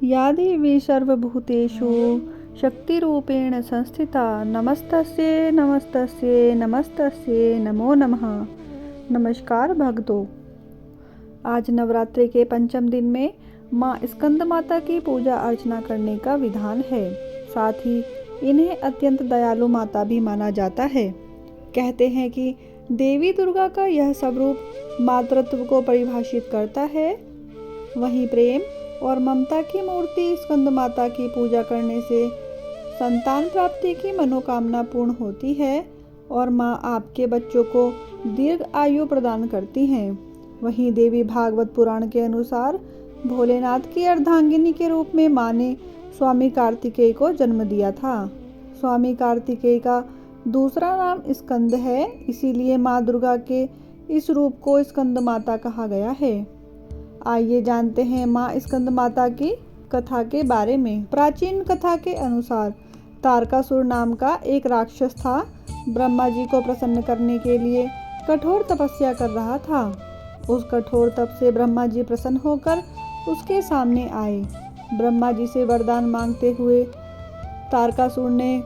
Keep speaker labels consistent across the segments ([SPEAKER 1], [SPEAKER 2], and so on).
[SPEAKER 1] या देवी सर्वभूतेषु शक्तिरूपेण संस्थिता नमस्तस्यै नमस्तस्यै नमस्तस्यै नमो नमः। नमस्कार भक्तों, आज नवरात्रि के पंचम दिन में माँ स्कंद माता की पूजा अर्चना करने का विधान है। साथ ही इन्हें अत्यंत दयालु माता भी माना जाता है। कहते हैं कि देवी दुर्गा का यह स्वरूप मातृत्व को परिभाषित करता है। वहीं प्रेम और ममता की मूर्ति स्कंद माता की पूजा करने से संतान प्राप्ति की मनोकामना पूर्ण होती है और माँ आपके बच्चों को दीर्घ आयु प्रदान करती हैं। वहीं देवी भागवत पुराण के अनुसार भोलेनाथ की अर्धांगिनी के रूप में माँ ने स्वामी कार्तिकेय को जन्म दिया था। स्वामी कार्तिकेय का दूसरा नाम स्कंद है, इसीलिए माँ दुर्गा के इस रूप को स्कंद माता कहा गया है। आइए जानते हैं माँ स्कंद माता की कथा के बारे में। प्राचीन कथा के अनुसार तारकासुर नाम का एक राक्षस था। ब्रह्मा जी को प्रसन्न करने के लिए कठोर तपस्या कर रहा था। उस कठोर तप से ब्रह्मा जी प्रसन्न होकर उसके सामने आए। ब्रह्मा जी से वरदान मांगते हुए तारकासुर ने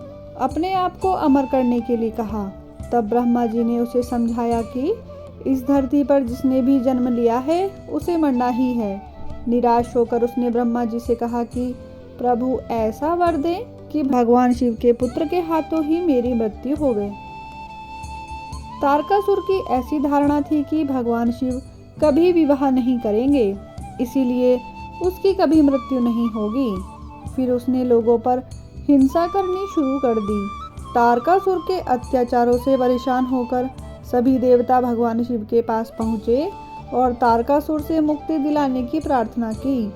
[SPEAKER 1] अपने आप को अमर करने के लिए कहा। तब ब्रह्मा जी ने उसे समझाया कि इस धरती पर जिसने भी जन्म लिया है उसे मरना ही है। निराश होकर उसने ब्रह्मा जी से कहा कि प्रभु ऐसा वर दें कि भगवान शिव के पुत्र के हाथों ही मेरी मृत्यु हो गए। तारकासुर की ऐसी धारणा थी कि भगवान शिव कभी विवाह नहीं करेंगे, इसीलिए उसकी कभी मृत्यु नहीं होगी। फिर उसने लोगों पर हिंसा करनी शुरू कर दी। तारकासुर के अत्याचारों से परेशान होकर सभी देवता भगवान शिव के पास पहुँचे और तारकासुर से मुक्ति दिलाने की प्रार्थना की।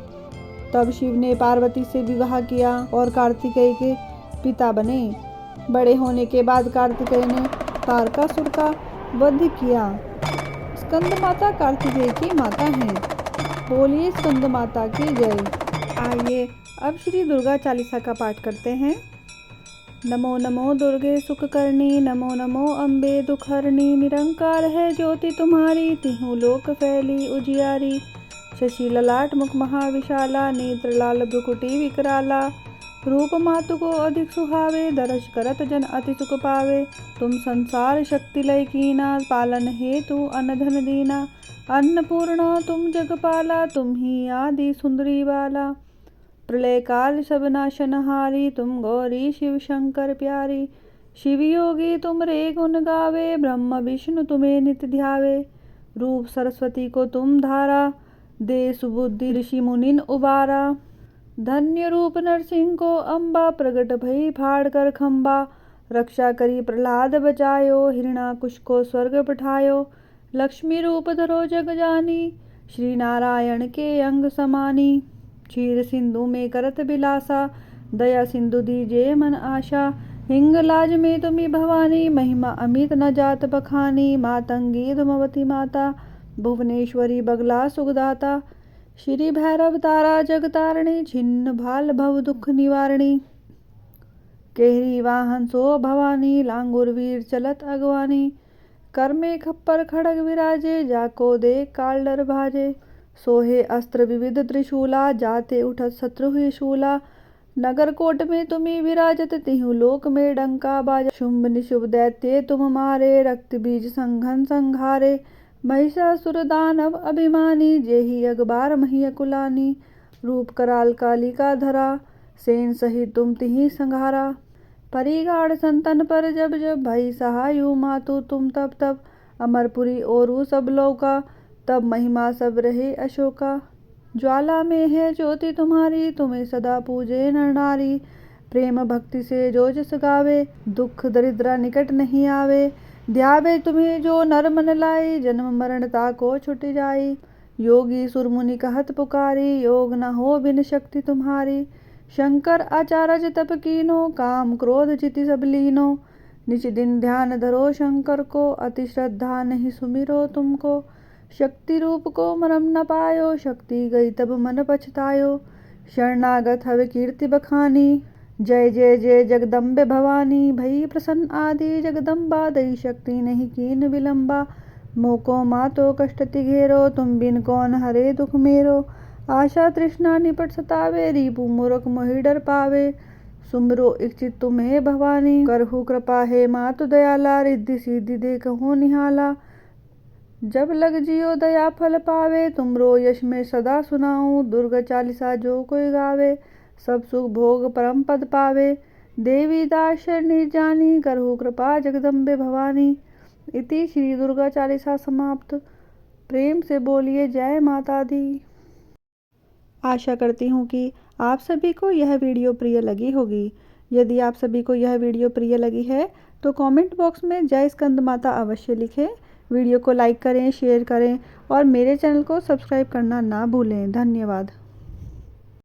[SPEAKER 1] तब शिव ने पार्वती से विवाह किया और कार्तिकेय के पिता बने। बड़े होने के बाद कार्तिकेय ने तारकासुर का वध किया। स्कंद माता कार्तिकेय की माता हैं। बोलिए स्कंद माता की जय। आइए अब श्री दुर्गा चालीसा का पाठ करते हैं। नमो नमो दुर्गे सुखकर्णी, नमो नमो अम्बे दुखहरणी। निरंकार है ज्योति तुम्हारी, तिहु लोक फैली उजियारी। शशि ललाट मुख महाविशाला, नेत्र लाल भ्रुकुटी विकराला। रूप मातु को अधिक सुहावे, दर्श करत जन अति सुख पावे। तुम संसार शक्ति लय कीना, पालन हेतु अनधन दीना। अन्नपूर्णा तुम जगपाला, तुम ही आदि सुंदरी बाला। प्रलय काल सब नाशनहारी, तुम गौरी शिव शंकर प्यारी। शिव योगी तुम रे गुण गावे, ब्रह्म विष्णु तुम्हें नित्य ध्यावे। रूप सरस्वती को तुम धारा, दे सुबुद्धि ऋषि मुनिन उबारा। धन्य रूप नरसिंह को अम्बा, प्रगट भई फाड़ कर खम्बा। रक्षा करी प्रहलाद बचायो, हिरणाकुश को स्वर्ग पठायो। लक्ष्मी रूप धरो जग जानी, श्री नारायण के अंग समानी। क्षीर सिंधु में करत बिलासा, दया सिंधु दीजे मन आशा। हिंगलाज में तुम्ही भवानी, महिमा अमित न जात बखानी। मातंगी धुमवती माता, भुवनेश्वरी बगला सुखदाता। श्री भैरव तारा जगतारिणी, छिन्न भाल भव दुख निवारिणी। केहरी वाहन सो भवानी, लांगुर वीर चलत अगवानी। कर में खप्पर खड़ग विराजे, जाको देख काल डर भाजे। सोहे अस्त्र विविध त्रिशूला, जाते उठत शत्रु ही शूला। नगर कोट में तुम्ही विराजत, तिहु लोक में डंका बाज। शुंभ निशुभ दैत्य तुम मारे, रक्त बीज संघन संघारे। महिषासुर दानव अभिमानी, जेहि अगबार महिया कुलानी। रूप कराल कालिका धरा, सेन सहित तुम तिहि संघारा। परिगाढ़ संतन पर जब जब, भई सहायु मातु तुम तब तब। अमरपुरी ओरु सब लौका, तब महिमा सब रहे अशोका। ज्वाला में है ज्योति तुम्हारी, तुम्हें सदा पूजे नर नारी। प्रेम भक्ति से जो जस गावे, दुख दरिद्र निकट नहीं आवे। ध्यावे तुम्हें जो नर मन लाई, जन्म मरण ताको छुट जाई। योगी सुर मुनि कहत पुकारी, योग न हो बिन शक्ति तुम्हारी। शंकर आचारज तप कीनो, काम क्रोध चिति सब लीनो। निच दिन ध्यान धरो शंकर को, अति श्रद्धा नहीं सुमिरो तुमको। शक्ति रूप को मरम न पायो, शक्ति गई तब मन पछतायो। शरणागत हवे कीर्ति बखानी, जय जय जय जगदम्बे भवानी। भई प्रसन्न आदि जगदम्बा, दई शक्ति नहीं कीन विलंबा। मोको मातो कष्ट तिघेरो, तुम बिन कौन हरे दुख मेरो। आशा तृष्णा निपट सतावे, रिपु मूरख मोहि डर पावे। सुमरो इच्छित तुम्हें भवानी, करहु कृपा है मातु दयाला। रिद्धि सिद्धि देखहु निहाला, जब लग जियो दया फल पावे। तुमरो यश में सदा सुनाऊं, दुर्गा चालीसा जो कोई गावे। सब सुख भोग परम पद पावे, देवी दास शरणी जानी। करहु कृपा जगदम्बे भवानी। इति श्री दुर्गा चालीसा समाप्त। प्रेम से बोलिए जय माता दी। आशा करती हूँ कि आप सभी को यह वीडियो प्रिय लगी होगी। यदि आप सभी को यह वीडियो प्रिय लगी है तो कमेंट बॉक्स में जय स्कंद माता अवश्य लिखें। वीडियो को लाइक करें, शेयर करें और मेरे चैनल को सब्सक्राइब करना ना भूलें। धन्यवाद।